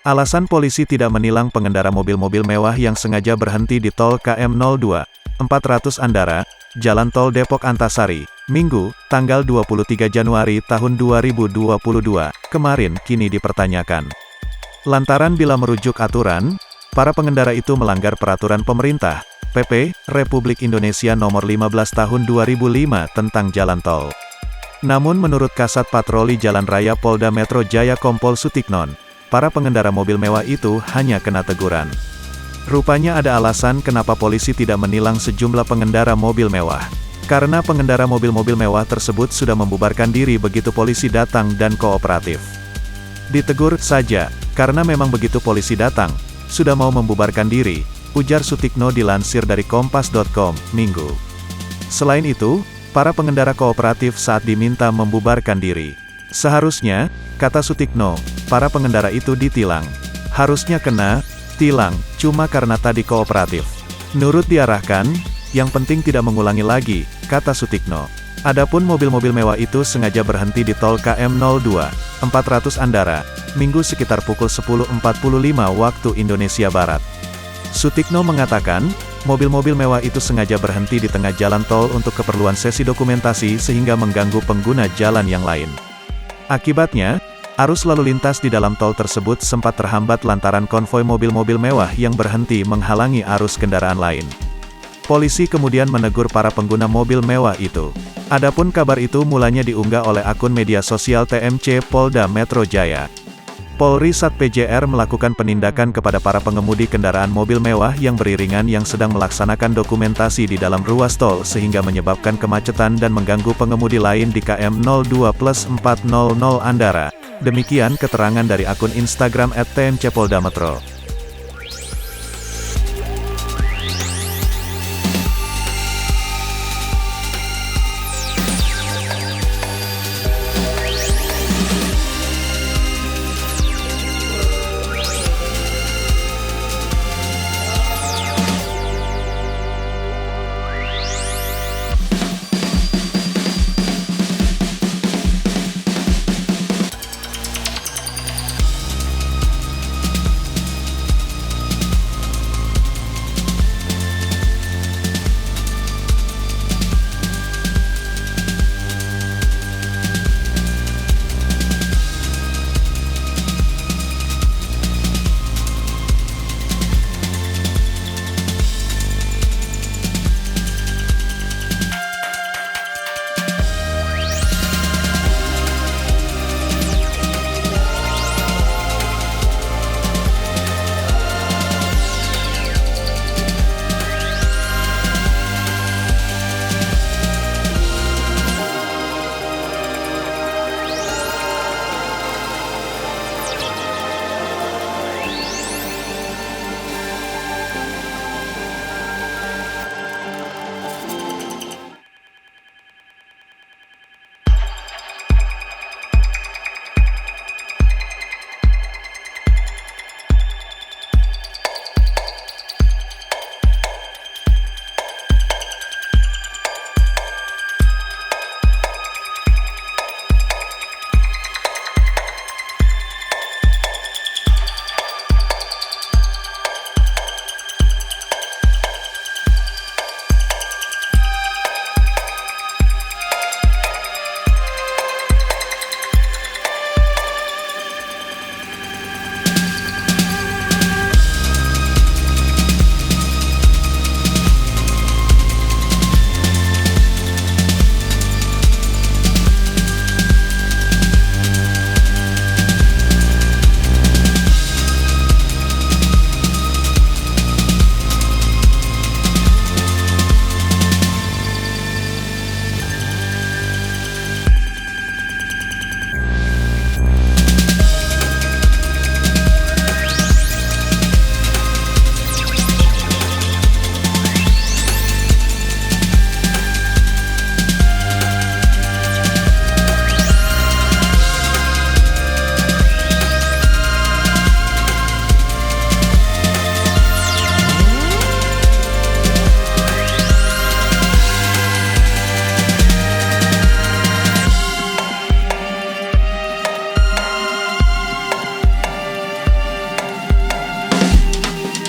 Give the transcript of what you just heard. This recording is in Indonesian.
Alasan polisi tidak menilang pengendara mobil-mobil mewah yang sengaja berhenti di tol KM 02, 400 Andara, Jalan Tol Depok Antasari, Minggu, tanggal 23 Januari tahun 2022, kemarin kini dipertanyakan. Lantaran bila merujuk aturan, para pengendara itu melanggar peraturan pemerintah, PP, Republik Indonesia Nomor 15 Tahun 2005 tentang jalan tol. Namun menurut Kasat Patroli Jalan Raya Polda Metro Jaya Kompol Sutiknon, para pengendara mobil mewah itu hanya kena teguran. Rupanya ada alasan kenapa polisi tidak menilang sejumlah pengendara mobil mewah. Karena pengendara mobil-mobil mewah tersebut sudah membubarkan diri begitu polisi datang dan kooperatif. Ditegur saja, karena memang begitu polisi datang, sudah mau membubarkan diri, ujar Sutikno dilansir dari Kompas.com, Minggu. Selain itu, para pengendara kooperatif saat diminta membubarkan diri. Seharusnya, kata Sutikno, para pengendara itu ditilang. Harusnya kena tilang, cuma karena tadi kooperatif. Nurut diarahkan, yang penting tidak mengulangi lagi, kata Sutikno. Adapun mobil-mobil mewah itu sengaja berhenti di tol KM 02, 400 Andara, Minggu sekitar pukul 10.45 waktu Indonesia Barat. Sutikno mengatakan, mobil-mobil mewah itu sengaja berhenti di tengah jalan tol untuk keperluan sesi dokumentasi sehingga mengganggu pengguna jalan yang lain. Akibatnya, arus lalu lintas di dalam tol tersebut sempat terhambat lantaran konvoi mobil-mobil mewah yang berhenti menghalangi arus kendaraan lain. Polisi kemudian menegur para pengguna mobil mewah itu. Adapun kabar itu mulanya diunggah oleh akun media sosial TMC Polda Metro Jaya. Polri Sat PJR melakukan penindakan kepada para pengemudi kendaraan mobil mewah yang beriringan yang sedang melaksanakan dokumentasi di dalam ruas tol sehingga menyebabkan kemacetan dan mengganggu pengemudi lain di KM 02+400 Andara. Demikian keterangan dari akun Instagram @tmcpoldametro.